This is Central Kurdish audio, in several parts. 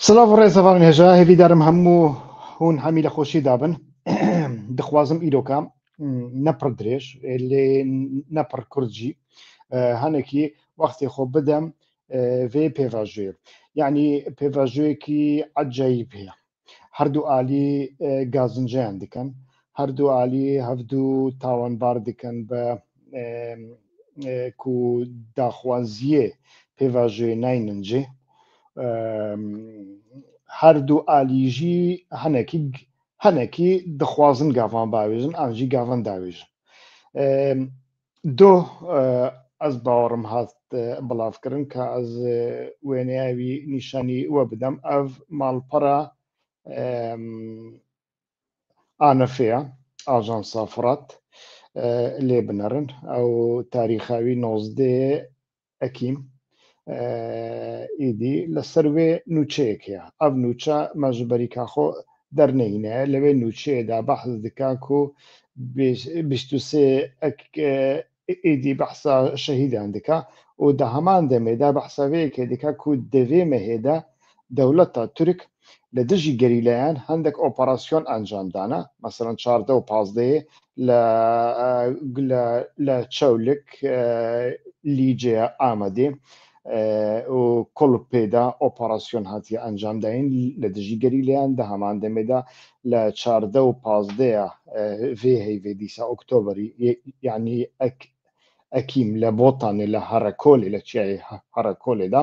سلااو ڕێ زەڤان هێژا هێویدارم هەموو هون هەمی لە خۆشی دابن دەخوازم ئیرۆکام نەپڕ درێژ لێ نەپڕ کورجی هەنێکی وەختی خۆ بدەم vê pêvajoyê یعنی pêvajoyekî ecayîb heye herdû alî gazinceyan dikin herdû alî hevdû tawanbar dikin bi ku daxwaziyê pêvajoyê nayînin cê هەردوو ئالیژی هەنێکی دەخوازن گاڤان باوێژن ئاژی گاڤان داوێژن دۆ ئەس باوەڕم هات بڵاوکردن کە ئەس وێنەیاوی نیشانی وە بدەم ئەڤ ماڵپەرە ئانەفەیە ئاژانسا فڕات لێ بنەرن ئەو تاریخاوی 19 ئەکیم ئیدی لەسەر وێ نوچەیەک هەیە ئەڤ نوچە مەژبەری کاخۆ دەرنەینە لەوێ نوچەیەدا بەحث دکاک و 23 ئیدی بەحسا شەهیدان دکا و دە هەمان دەمێدا بەحساوەیەکێ دکا و دەوێ مەهێدا دەوڵەتە تورک لە دژی گەریلایان هەندێک ئۆپەراسیۆن ئەنجامدانە مەسەرەن 14 و 15 لە چەولک لیجێ ئامەدێ و کوڵ پێدا ئۆپەراسیۆن هاتیە ئەنجامداین لە دژی گەریلیان دە هەمان دەمێدا لە 14 و 15 vê heyvê dîsa ئۆکتۆبری یعنی ئەکیم لە بۆتانێ لە هەرەکۆلێ لە چیای هەرەکۆلێدا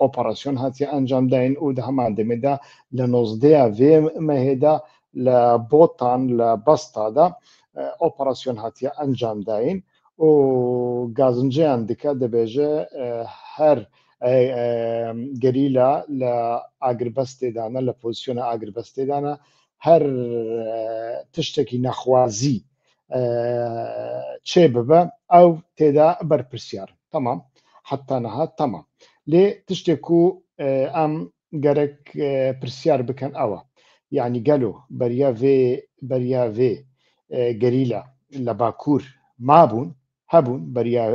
ئۆپەراسیۆن هاتیە ئەنجامداین و دە هەمان دەمێدا لە 19 vê مەهێدا لە بۆتان لە بەستادا ئۆپەراسیۆن هاتیە ئەنجامداین و گازنجیان دکە دەبێژە هەر گەریلا لە ئاگربەستێدانە لە پۆزیسیۆنە ئاگربەستێدانە هەر تشتێکی نەخوازی چێ ببە ئەو تێدا بەرپرسیار تەمام حتا نەهات تەمام لێ تشتێک و ئەم گەرەک پرسیار بکەن ئەوە یعنی گەلۆ بەریا vê گەریلا لە باکوور مابوون هەبوون بەریا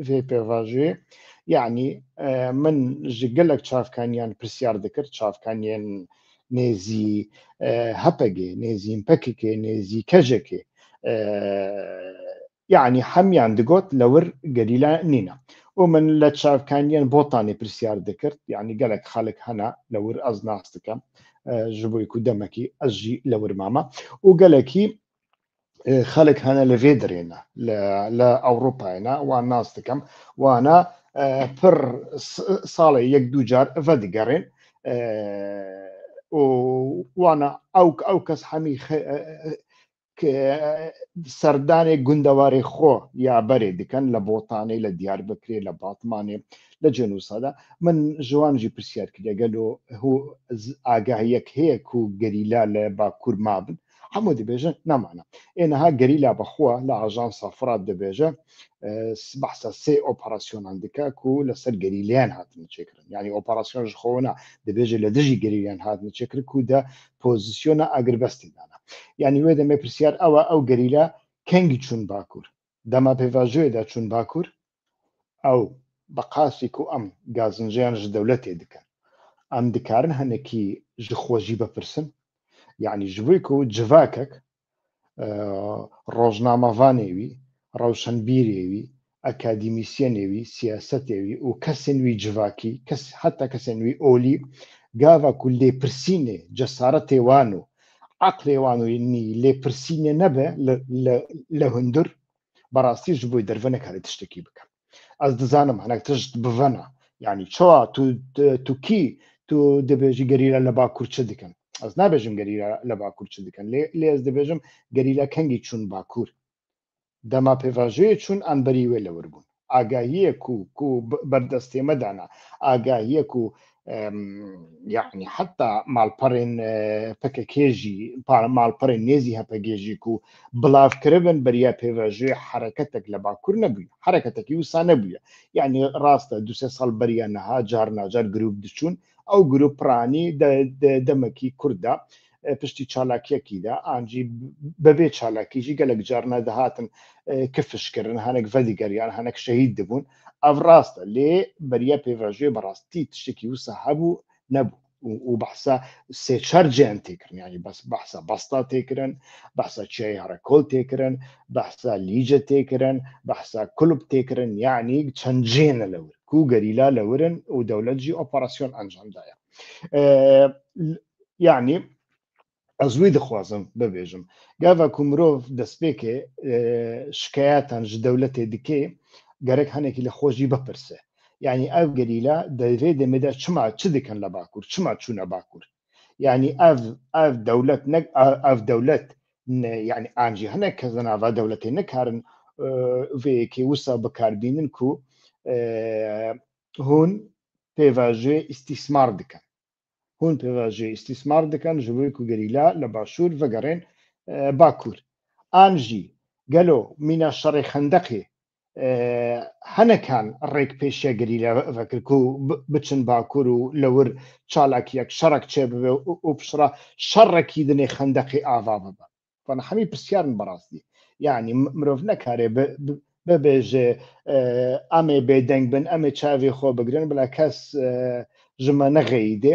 vê pêvajoyê یعنی من ji gelek çavkaniyان پرسیار دکرد çavkaniyên nêzî hepegê nêzî pekekê nêzî kejekê یعنی هەمیان دگوت لەور گەریلا نینە و من لە çavkaniyên بۆتانê پرسیار دکرد یعنی gelek خەڵک هەنا لەور ئەز ناس دکەم ji bo ku demekî ez jî lewir mama û gelekî خەڵک هەنە لەvê derêne لە ئەوروپایە wan nas dikim wana pir salê yek dû car vedigerên û wana ew kes hemî serdanê gundewarê xwe ya berê dikin li Botanê li Diyarbikirê li Batmanê li Cenûsada min ji wan jî pirsiyar kiriye gelo hû agahiyek heye ku gerîla li Bakur mabin hemû dibêjin nemane êniha gerîla bixwe li Ajansa Fırat dibêje behsa sê operasyonnan dike ku li ser gerîlayan hatine çêkirin yani operasyon ji xwe na dibêje li dijî gerîlayan hatine çêkirin ku de pozisyona agirbestê dane yani wê demê pirsiyar ew ew gerîla kengî çûn Bakur dema pêvajoyê de çûn Bakur ew bi qasî ku em gazinceyan ji dewletê dikin em dikarin hinekî ji xwe jî bipirsin yani ji bo ku civakek rojnamevanê wî rewşenbîrê wî akademîsyenê wî siyasetê wî û kesên wî civakî heta kesên wî olî gava ku lêpirsînê cesaretê wan û عقلê wan û lêpirsînê nebe li hundir berastî ji bo derve nekare tiştekî bike ez dizanim hinek tişt bivena yani çawa tu kî tu dibêjî gerîla li Bakur çi dikin ez nabêjim gerîla li Bakur çi dikin lê ez dibêjim gerîla kengî çûn Bakur dema pêvajoyê çûn em berî wê lewir bûn agahiyek ku berdestê me dana agahiyek ku yani heta malperên PKK jî malperên nêzî HPG jî ku bilavkiribin beriya pêvajoyê hereketek li Bakur nebûye hereketekî wisa nebûye yani rast e du sê sal beriya niha car nacar grûp diçûn ew grûp piranî demekî Kurd de piştî çalakiyekî de an jî bibê çalakî jî gelek carna dihatin kifişkirin hinek vedigeriyan hinek şehîd dibûn ev rast e lê beriya pêvajoyê bi rastî tiştekî wisa hebû nebû وبحثا سێچار جیان تێکردن ینی بەس بەحسا بەستا تێکردن بەحسا چای هەرەکۆڵ تێکردن بەحسا لیجە تێکردن بەحسا کولوب تێکردن یعنی چەند جێنە لەور و گەریلا لەورن و دەولەتجی ئۆپەراسیۆن ئەنجامدایە یعنی ئەزوی دەخوازم ببێژم گاڤە کو مرۆڤ دەستپێکێ شکایەتان ji دەولەتێ دکێ گەرەک هەنێکی لە خۆشی بپرسێ یعنی ئەو گەریلا دەوێ دەمێدا چما چ دکەن لە باکوور چما چوونە باکوور یعنی ئەv دەولەت ئەv دەولەت یعنی ئانجی هەنێک کە زەناوا دەولەتێ نەکارن vêyekê wisa bikarbînin ku hûn pêvajê îstîsmar dikin hûn pêvajê îstîsmar dikin ji bo ku gerîla li başûr vegerên bakur an jî gelo mîna şerê xendeqê henekan rêk pêşiya gerîla vekir ku biçin bakur û li wir çalakiyek şerek çê bibe û pişra şerekî dinê xendeqê ava bibe van hemî pirsyarin berastî yani mirov nekare bibêje em ê bêdeng bin em ê çavê xwe bigirin bila kes ji me nexeyîdê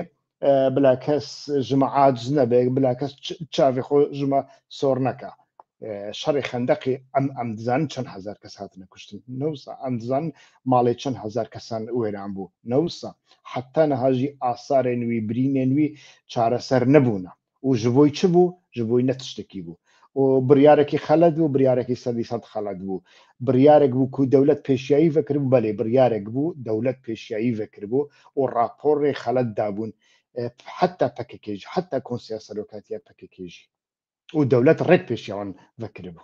bila kes ji me aciz nebe bila kes çavê xwe ji me sor neka şerê xendeqê em dizanin çend hezar kes hatine kuştin newsa em dizanin malê çend hezar kesan wêran bû newsa heta niha jî asarên wî birînên wî çareser nebûne û ji bo çi bû ji bo ne tiştekî bû û biryarekî xelet bû biryarekî sedî sed xelet bû biryarek bû ku dewlet pêşiyayî vekiribû belê biryarek bû dewlet pêşiyayî vekiribû û raporê xelet dabûn heta PKK jî heta Konseya Serokatiya PKK jî û dewlet rêk pêşiya wan vekiribû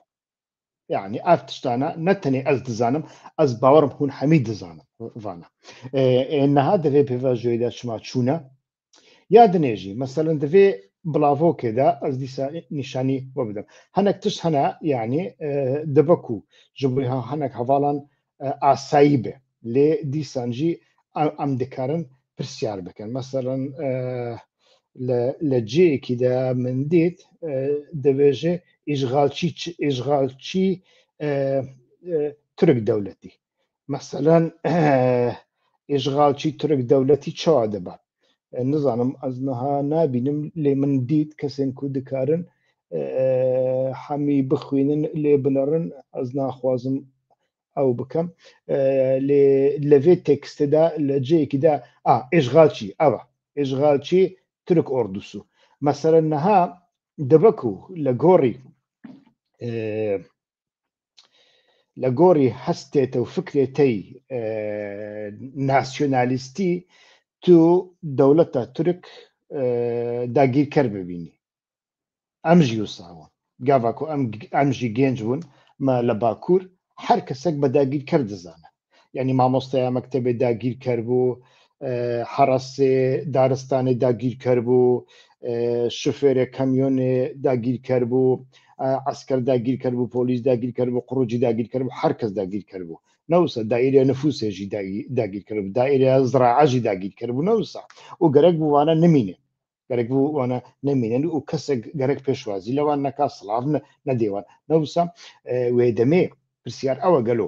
yani ev tiştane ne tenê ez dizanim ez bawerim hûn hemî dizanin vana niha divê pêvajoyê de çima çûne ya dinê jî meselen divê bilavokê de ez dîsa nîşanî we bidim hinek tişt hene yani dibe ku ji bo hinek hevalan asayî be lê dîsan jî em dikarin pirsyar bikin meselen li ciyekî de min dît dibêje îşgalçî Türk dewletî meselen îşgalçî Türk dewletî çawa dibe nizanim ez niha nabînim lê min dît kesên ku dikarin hemî bixwînin lê binerin ez naxwazim ew bikim lê li vê tekstê de li ciyekî de îşgalçî ew e îşgalçî Türk ordusu meselen niha dibe ku li gorî hestê te û fikrê te yî nasyonalîstî tu dewleta Türk dagîrker bibînî em jî wisa bûn gava ku em jî gênc bûn me li bakur her kesek bi dagîrker dizane yani mamosteya mektebê dagîrker bû herasê daristanê dagîrker bû şofêrê kamyonê dagîrker bû esker dagîrker bû polîs dagîrker bû qurucî dagîrker bû her kes dagîrker bû newsa daîreya nüfusê jî dagîrker bû daîreya zirae jî dagîrker bû newsa û gerek bû wana nemîne gerek bû wana nemînin û kesek gerek pêşwazî li wan neka silav nedê wan newsa wê demê pirsyar ew e gelo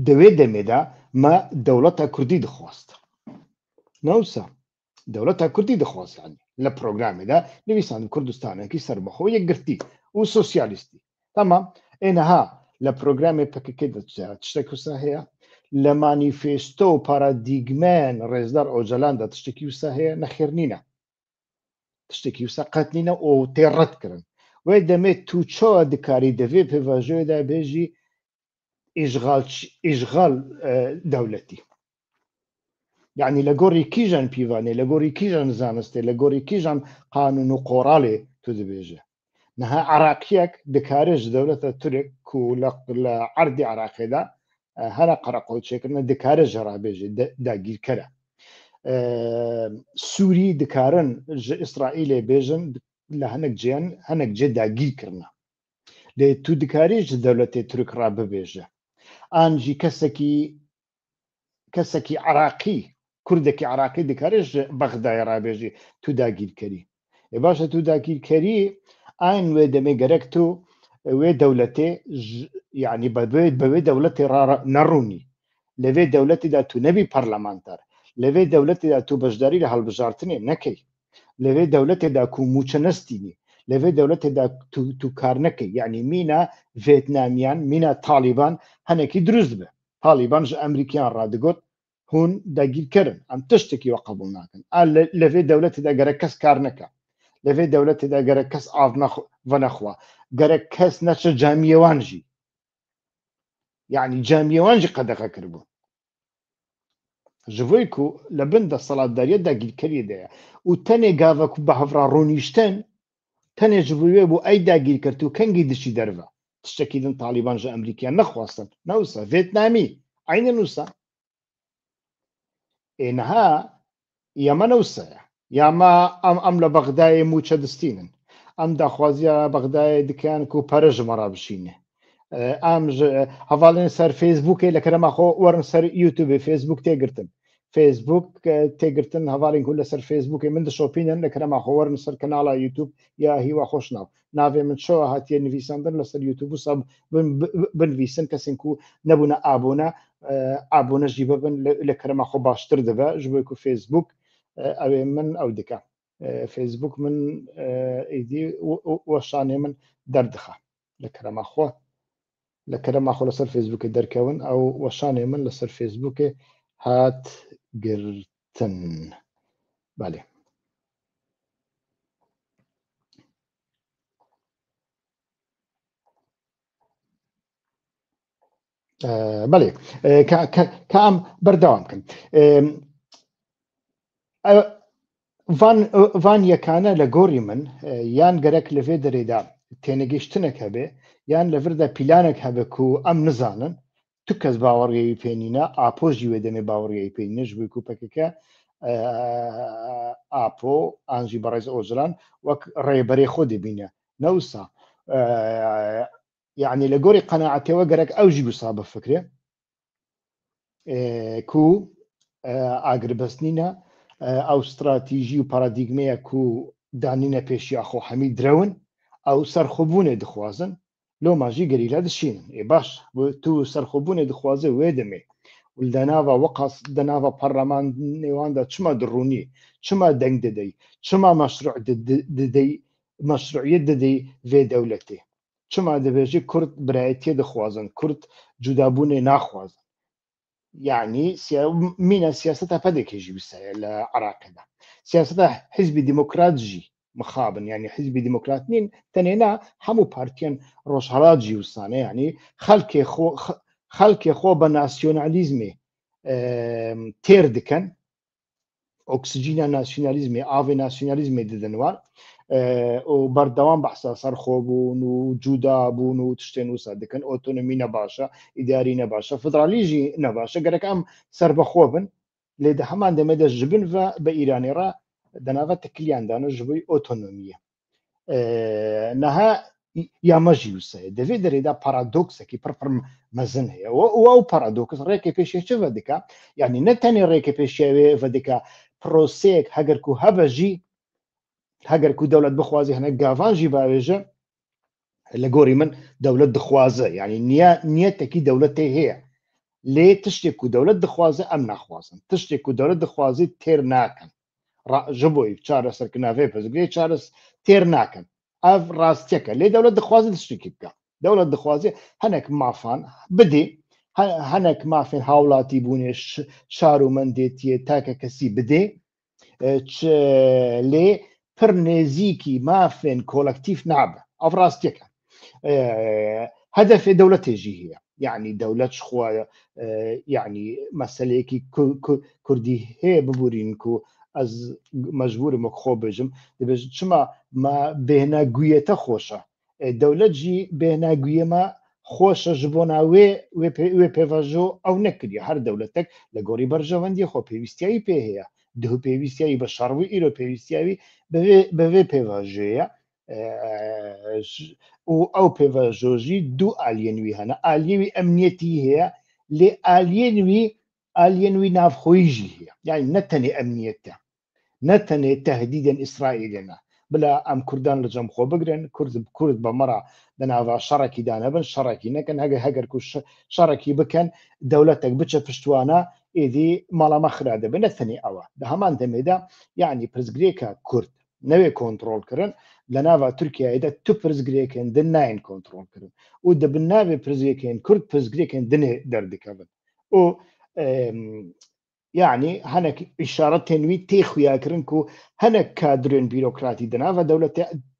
di wê demê de me dewleta Kurdî dixwast newsa dewleta Kurdî dixwast yani li programê de nivîsandin Kurdistanekî serbixwe yekgirtî û sosyalîstî tamam niha li programê PKK de tiştek wisa heye li manîfesto û paradîgmeyên Rêzdar Öcalan de tiştekî wisa heye nexêr nîne tiştekî wisa qet nîne û tê red kirin wê demê tu çawa dikarî di vê pêvajoyê de bêjî îşgal dewletî yani li gorî kîjan pîvanê li gorî kîjan zanistê li gorî kîjan qanûn û qoralê tu dibêje niha Iraqiyek dikare ji dewleta Türk ku li erdê Iraqê de here qereqolçêkirine dikare jî rabêje dagîrker e Sûrî dikarin ji İsraîlê bêjin li hinek ciyan hinek cê dagîr kirine lê tu dikarî ji dewletê Türk re bibêje an jî kesekî Iraqî Kurdekî Iraqî dikare ji Bexdayê rabêjî tu dagîrkerî baş e tu dagîrkerî ayn wê demê gerek tu wê dewletê yani bi wê dewletê re nerûnî لەوێ دەوڵەتێدا تو نەبی پەرلەمانتار، لەوێ دەوڵەتێدا تو بەشداری لە هەڵبژارتنێ نەکەی، لەوێ دەوڵەتێدا کو موچە نەستینی، لەوێ دەوڵەتێدا تو کار نەکەی. یعنی مینە ڤێتنامیان مینە تالیبان هەنێکی دروست بێ، تالیبان ji ئەمریکیان ڕادگوت هون داگیرکردن ئەم تشتێکی وە قبول ناکەن. لەوێ دەوڵەتێدا گەرە کەس کار نەکە، لەوێ دەوڵەتێدا گەرە کەس ئاڤ نەخوا، گەرە کەس نەچە جامیێوانژی، یعنی جامیێوانژی قەدەغە کردبوو ji bo ku li bin desthilatdariya dagîrkeriyê de ye û tenê gava ku bi hevra ronîştin tenê ji bo wê bû ey dagîrkir û kengî diçî derve. Tiştekî din Talîban ji Emerîkaya nexwastin, ne wisa Vêtnamî aynen wisa. Niha yama ne wisa ye, yama em li Bexdayê mûçe distînin, em daxwaziya Bexdayê dikin ku pere ji me re bişîne, em ji hevalên ser Facebookê li kerema xwe werin ser YouTubeê Facebook tê girtin. Facebook tê girtin hevalên ku li ser Facebookê min dişopînin li kerema xwe werin ser kanala YouTube ya hîwa xweş nav. Navê min çawa hatiye nivîsandin li ser YouTube wisa binivîsin kesên ku nebûne abone, abone jî bibin li kerema xwe baştir dibe ji bo ku Facebook ew ê min ew dike. Facebook min êdî weşanê min derdixe li kerema xwe. li kerema xwe li ser Facebookê derkevin ew weşanê min li ser Facebookê hat girtin. Belê. Belê ka em berdewam bikin. Van yekane li gorî min yan gerek li vê derê de tênegihîştinek hebe yan li vir de plânek hebe ku em nizanin, tu kes baweriyê pê nîne, apo jî wê demê baweriyê pê nîne ji bo ku pekeke apo an jî berêz ojiran wek rêberê xwe dibîne, ne wisa. Yani li gorî qenaetê we gerek ew jî wisa bifikre ku agiribestnîne ew stratîjî û paradîgmeya ku danîne pêşiya xwe hemî direwin, ew serxwebûnê dixwazin, loma jî gerîla dişînin. Baş tu serxwebûnê dixwaze wê demê li denava weqas di nava perlemanê wan de çima dirûnî, çima deng didey, çima meşruiyet didey vê dewletê, çima dibêjî Kurd birayetiyê dixwazin, Kurd cudabûnê naxwazin. Yani mîna siyaseta pedekê jî wisa ye li Iraqê de. Siyaseta Hizbî Demokrat jî mixabin, yani Hizbî Demokrat nîn tenê na hemû partiyên rojhilat jî wisa ne, yani xelkê xwe bi nasyonalîzmê têr dikin, oksijîna nasyonalîzmê, avê nasyonalîzmê didin wan û berdewam behsa serxwebûn û cudabûn û tiştên wisa dikin, otonomî ne baş e, îdarî ne baş e, federalî jî ne baş e, gerek em serbixwe bin, lê di heman demê de ji bin ve bi Îranê re di nava tekiliyan danin ji bo otonomiyê. Niha ya me jî wisa ye. Di vê derê de paradoksekî pir mezin heye û ew paradoks rêkê pêşiya çi vedike? Yani ne tenê rêkê pêşiya wê vedike proseyek heger ku hebe jî, heger ku dewlet bixwaze hinek gavan jî biavêje li gorî min dewlet dixwaze, yani niyetekî dewletê heye. Lê tiştê ku dewlet dixwaze em naxwazin, tiştê ku dewlet dixwaze têr nakin. Ji bo çareserkirina vê pirsgirêk çares têr nakin. Ev rastiyek e. Lê dewlet dixwaze tiştekî bike. Dewlet dixwaze hinek mafan bidê, hinek mafên hawlatîbûnê, şarûmendêtiyê, take kesî bidê, lê pir nêzîkî mafên kolektîv nabe. Ev rastiyek e. Hedefê dewletê jî heye. Yani dewlet ji xwe yani meseleyekî Kurdî heye bibûrînin ku ez mecbûr im xwe bêjim, dibêjim çima me bêhnegûyete xweş e. Dewlet jî bêhnegûyê me xweş e ji bona wê pêvajo ew nekiriye. Her dewletek li gorî berjewendiyê xwe pêwîstiyayî pê heye. Dihû pêwîstiyayî beşar wî îro pêwîstiyayî bi vê pêvajoyê ye. û ew pêvajo jî du aliyên wî hene. Aliyê wî emniyetî heye, lê aliyên wî navxweyî jî heye. Yani ne tenê emniyet e, ne tenê tehdîdên İsraîlê ne, بلا ام كردان لجم خو بگرن كرد بمرا دناوا شركي دانا بن شركي نكن هاجر كو شركي بكن دولتك بتش پشتوانا ايدي مالا مخرا دبن الثاني اوا ده همان دميدا يعني برزغريكا كرد نوي كنترول كرن لناوا تركيا اذا تو برزغريكن دناين كنترول كرن وده بالنابي برزغريكن كرد برزغريكن دني دردكبن و يعني هناك إشارة تنوي تيخويا كرنكو هناك كادرين بيروقراطي دنا ودولة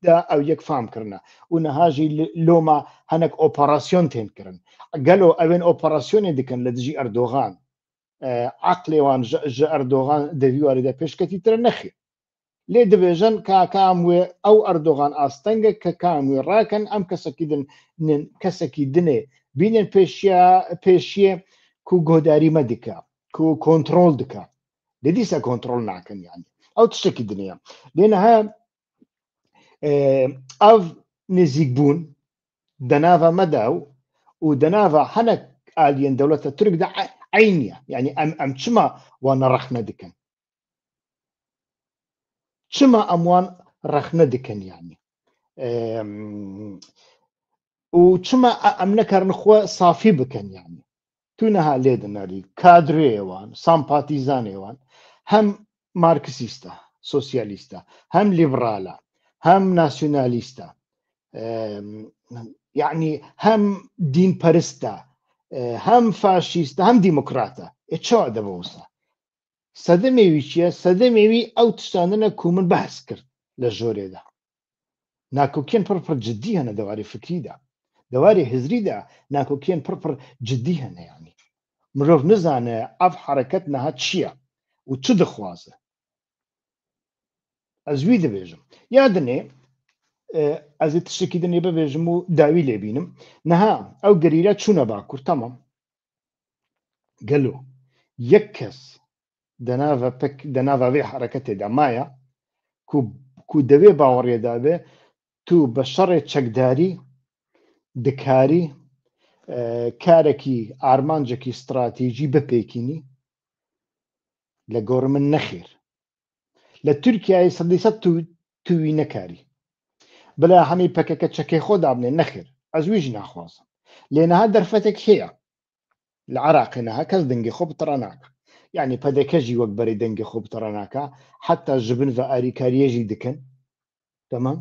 دا أو يك فهم كرنا ونهاجي لوما هناك أوبراسيون تين كرن قالوا أبين أوبراسيون دي كان لدجي أردوغان عقلي وان جا أردوغان دفيواري دا بيش كتي ترنخي لي دبيجن كاموي أو أردوغان أستنجا كاموي راكن أم كسكي دني بين بيشيا كو غوداري مدكا كو كنترول دكا لديسا كنترول ناكن يعني او تشتكي الدنيا لانها اف نزيقبون دنافا مداو ودنافا حنك الين دولة الترك دا عينيا يعني ام تشما وانا رخنا دكن تشما اموان رخنا دكن يعني وتشما ام نكر نخوة صافي بكن يعني تونها ليدناري كادري وان سامباتيزاني وان هم ماركسيستا سوسياليستا هم ليبرالا هم ناسيوناليستا يعني هم دين بارستا هم فاشيستا هم ديمقراتا اتشو دبوسا سدميوي چيا سدميوي او تشتاننا كومن بحث كرد لجوري دا ناكو كين پر جدي هنا دواري فكري دا دواري هزري دا ناكو كين پر جدي هنا يعني مرۆڤ نزانێ ئەف حرەکەت نەها چییە و چ دەخوازە ئەزوی دەبێژم یادنێ ئەزی تشتێکی دنێ ببێژم و داوی لێبینم نەها ئەو گەریرە چوونە باکوور تەمام گەلۆ یەک کەس دەناڤە وێ حرەکەتێدا مایە کو دەوێ باوەڕێدا بێ تو بە شەڕێ چەکداری دکاری کارێکی ئارمانجێکی استراتیژی بپێکینی لە گۆڕمن نەخێر لە تورکیای سەدەی سەد تووی نەکاری بلا هەمی پەکەکە چەکەی خۆ دابنێ نەخێر ئەزویژ ناخوازم لێنەها دەرفەتێک هەیە لە عراقینەها کەس دەنگی خۆ بتەڕە ناکە یعنی پەدەکەژی وەک بەری دەنگی خۆ بتەڕە ناکە حتا ژبن بە ئاریکاریەژی دکن تەمام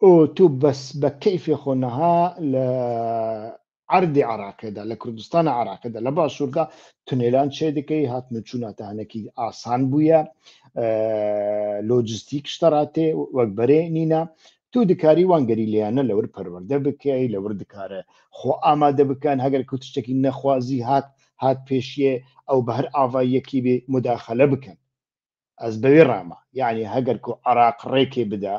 ئۆ تو بەس بە کەیفی خۆنەها لە عەردی عراقیدا لە کوردستانە عراقیدا لە باشووردا تونێلان چێ دەکەی هاتنە چووناتە هەنێکی ئاسان بوویە لۆجستیک شتەڕاتێ وەک بەرێ نینە تو دکاری وانگەری لیانە لەور پەروەردە بکەی لەور دکارە خۆ ئامادە بکەن هەگەر کو تشتێکی نەخوازی هات پێشیێ ئەو بە هەر ئاڤایەکی بێ مداخەلە بکەن ئەس بەوێ ڕامە یعنی هەگەر کو عراق ڕێکێ بدا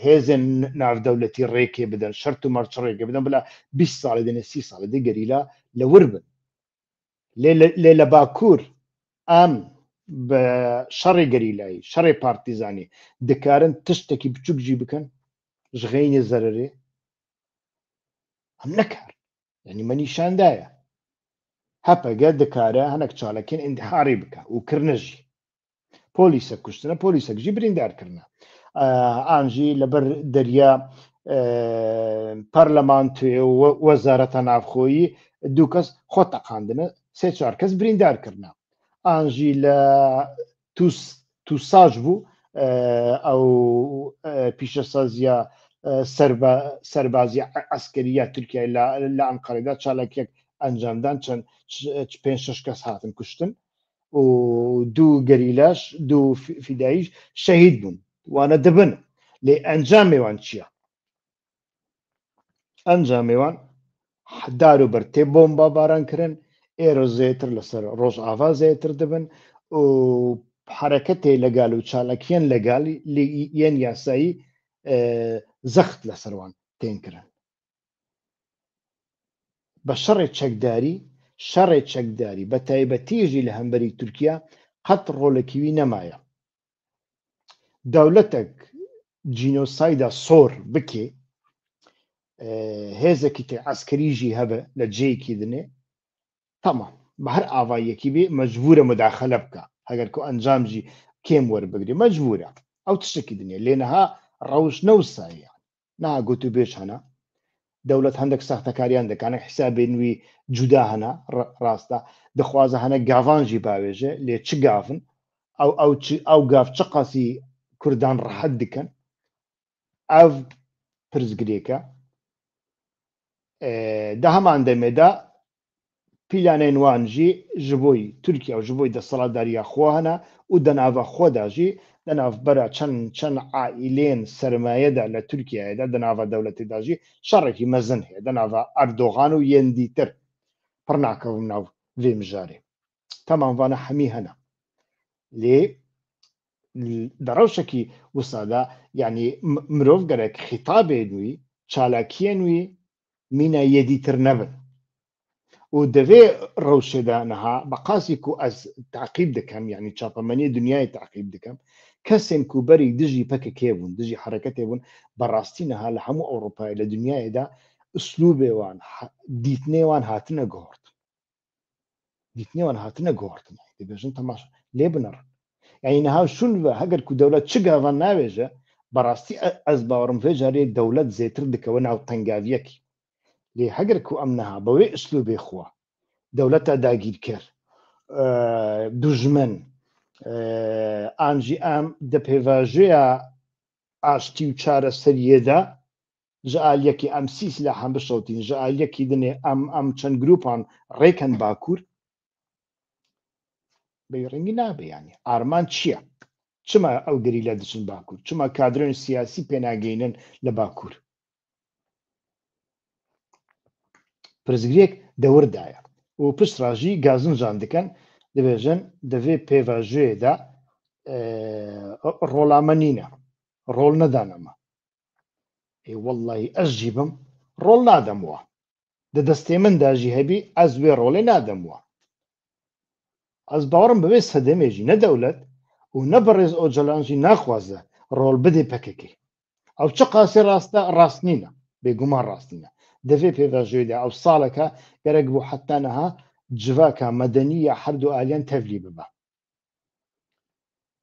هێزن ناودەولەتی ڕێکێ بدەن شەرت و مەرچ ڕێکێ بدەن بلا 20 ساڵی دێنێ 30 ساڵی دێ گەریلا لەور بن لێ لە باکوور ئەم بە شەڕی گەریلایی شەڕی پارتیزانی دکارن تشتێکی بچووکجی بکەن ژغەینێ زەرەرێ ئەم نەکار یعنی مەنیشاندایە هەپەگە دکارە هەنێک چاڵەکەن ئیندحاری بکە و کردنەژی پۆلیسە کوشتنە پۆلیسەکژی بریندارکردنە ئانژی لەبەر دەریا پەرلەمانتوێ وەزارەتە ناوخۆیی دوو کەس خۆ تەقاندنە سێ چوار کەس بریندارکردنە ئانژی لە تووساژ بوو ئەو پیشەسازیە سەربازی ئەسکەریە تورکیای لە ئەنقەرەدا چالاکێک ئەنجامدان چەند 5-6 کەس هاتن کوشتن و دوو گەریلاش دوو فیداییش شەهید بوون وانە دەبن لێ ئەنجامێوان چییە ئەنجامێوان دار و بەرتێ بۆمبا بارانکردن ئێرە زێتر لەسەر ڕۆژ ئاوا زێتر دەبن و حرەکەتێ لەگال و چالاکیان لەگال یەن یاسایی زەخت لەسەروان تێنکردن بە شەڕێ چەکداری بە تایبەتیژی لە هەمبەری تورکیا قەت ڕۆڵەکیوی نەمایە دەولەتێک جینۆسایدا سۆر بکێ هێزێکی تێ عەسکەریژی هەبە لە جێیەکی دنێ تەمام بە هەر ئاڤایەکی بێ مەجبورە مداخەلە بکە هەگەر کە ئەنجامژی کێم وەربگری مەجبورە او تشتكي دنيا لانها روش نوسا يعني نا قلتو بيش هنا دولة هندك ساخت كاري عندك انا حسابي انوي جدا هنا راستا دخوازه هنا قافانجي باويجه لي تش قافن او قاف تشقاسي كردان رحدكن او پرزگریکا ده همان دمدا پیلانین وانجی جبوی ترکیه و جبوی دستالداری خواهنا و دناو خوداجی دناو برا چن عائلین سرمایه ده لترکیه ده دناو دولت داجی شرکی مزن هی دناو اردوغان و یندیتر پرناکه و ناو ویم جاری تمام وانا حمی هنا لی دروشکی وسادا يعني مروف قرك خطاب نوي چالاكي نوي مينا يديتر نبن ودفي روشة دانها بقاسيكو از تعقيب دكم يعني چاپمني دنياي تعقيب دكم كسن كوبري دجي بكا كيبون دجي حركتيبون براستينها لحمو اوروبا الى دنياي دا اسلوبي وان ديتني وان هاتنا غورت ديتني وان هاتنا غورت يعني بيجن تماش ليبنر يعني نها شون هاجر كو دولة شجع فناويجا براستي از باورم في جاري دولة زيتر دكونا وطنجافيكي لي هاجر كو امنها بوي اسلوبي خوا دولة داگیر كر دجمن انجي ام دپیواژیا اشتی و چاره سریه دا جعل یکی ام سلاح هم بشوتين جعل یکی دني ام چند گروپان ریکن باکور بيرنگي نابه يعني ارمان چیه چما او گریلا دچن باکور چما کادرون سیاسی پناگینن لباکور پرزگریک دور دایا و پشت راجی گازن جاندکن دبیجن دوی پیواژوی دا رولامنینا رول ندانما ای والله اجيبم رول نادم وا د دستي من داجي هبي ازوي رول نادم وا از باورم ببس هدميجي نه دولت و نبرز او جلانجي ناخوازه رول بدي بككي او چقاسي راستا راستنينا بيگومان راستنينا دفي پیواژوی دا او صالكا يرقبو حتى نها جواكا مدنية حردو آليان تفلي ببا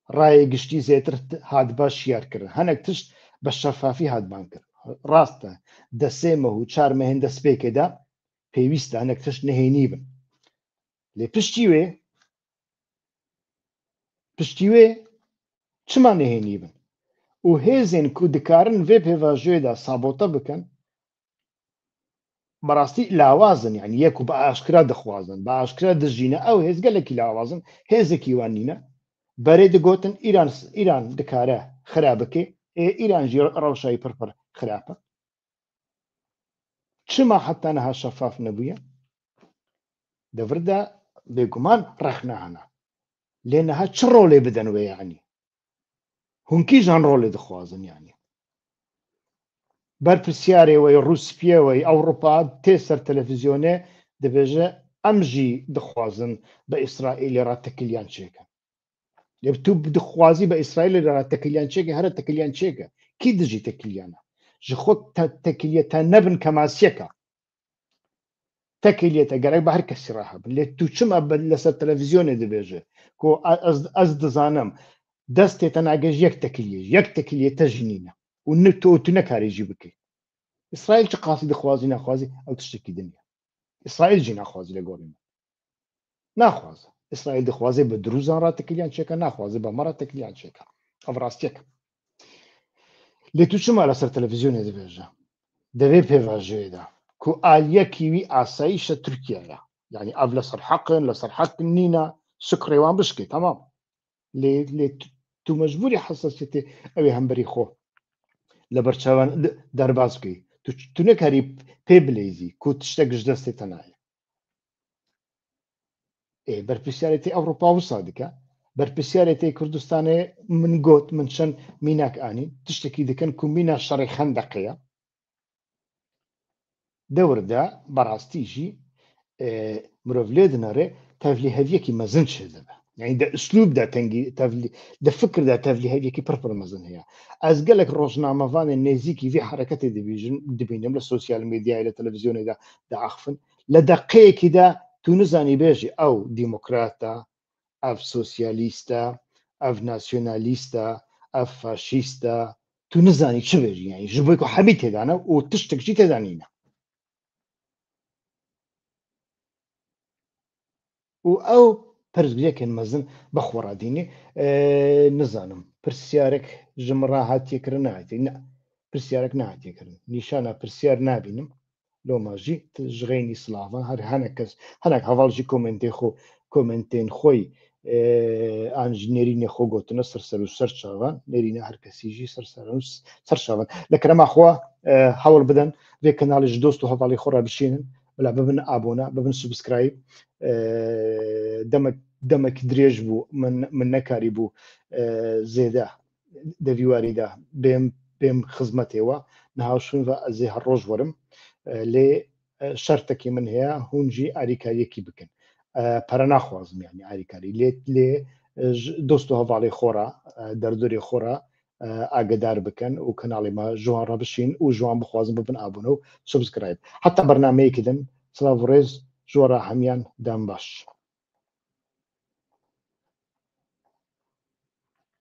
رای گشتی زیتر هاد با شیار کرد هنگ تشت به شفافی هاد بان کرد راسته دسته مهو چار مهن دست پیکه دا پیوسته هنگ تشت نهینی بن لی پشتیوه چما نهینی بن و هیزین که دکارن وی پیواژوی دا سابوتا بکن براستی لاوازن يعني يكو باشكرا دخوازن باشكرا دجينا او هيز قالك لاوازن هيزكي وانينا بريد قوتن ايران دكاره خرابكي ايران جي روشاي بربر خرابه چما حتى انها شفاف نبويا دفردا بيقومان رخنا هنا لانها تشرولي بدن يعني هنكي جان رولي دخوازن يعني برپرسیارێ وی رووسپیەوەی ئەوروپا تێسەر تەلەڤیزیۆنێ دەبێژە ئەمژی دخوازن بە ئیسرائیلی ڕاتەکلیان چێکە لێ تو دخوازی بە ئیسرائیلی ڕاتەکلیان چێکە هەرە تەکلیان چێکە کی دژی تەکلیانە ji xwe tekiliyete nebin kemasiyeeka tekiliyete gerek bi her kesî rahebin lê tu çima li ser televîzyonê dibêje ku ez dizanim destê te nagej yek tekiliye te jinîne û tu nekarî jî bikî İsrail çi qasî dixwazî naxwazî ew tiştekî din e İsrail jî naxwazî li gorî min naxwaze İsrail dixwaze bi dirûzan ratekiliyan çêke naxwaze bi me ratekiliyan çêke ev rastiyek lê tu çima li ser televîzyonê dibêje devê pêvajiyê de ku aliyekî wî asayîşa Tirkiye ye yani ev li ser heqin li ser heqin nîne şikrê wan bişkê temam lê tu mecbûrî hesasiyetê ew ê hemberî xwe li ber çavan derbas bikî tu nekarî pê bilêzî ku tiştek ji destê te nayê berpirsiyarê tê Ewropa wisa dike berpirsiyarê tê Kurdistanê min got min çend mînak anîn tiştekî dikin ku mîna şerê xendeqê ye dewr de berastî jî mirov lê dinare tevlîheviyekî mezin çêdibe yani de üslûb de tengî de fikir de tevlîheviyekî pir mezin heye ez gelek rojnamevanên nêzîkî vê hereketê dibînim li sosyal medyayê li televîzyonê de diaxivin li deqeyekî de tu nizanî bêjî ew dîmokrat e ev sosyalîst e ev nasyonalîst e فاشیستە تو نزانی چ بێژی یانی ji bo ku hemî têdane û tiştek jî têdanîne û ew pirsgirêkên mezin bexweradînê nizanim pirsyarek ji min re hatiye kirin nehatiye ne pirsyarek nehatiye kirin nîşana pirsyar nabînim loma jî ji xênî silavan her hinek kes hinek heval jî komentên xwe an ji nêrînê xwe gotine ser û ser çavan nêrîna her kesî jî ser çavan li kerema xwe hewl bidin vê kanalê ji dost û hevalê xwe re bişînin bila bibin abone bibin subscribe demek dirêj bû min nekarîbû zêde devîwarî de bêm xizmetê we niha şûn ve ez ê her roj werim lê şertekê min heye hûn jî alîkariyekî bikin pere naxwazim yani alîkarî lê dost û hevalê xwe re derdorê xwe re agadar bikin û kanalê me ji wan re bişîn û ji wan bixwazin bibin abone û subscribe heta bernameyekî din silav û rêz ji we re hemiyan dem baş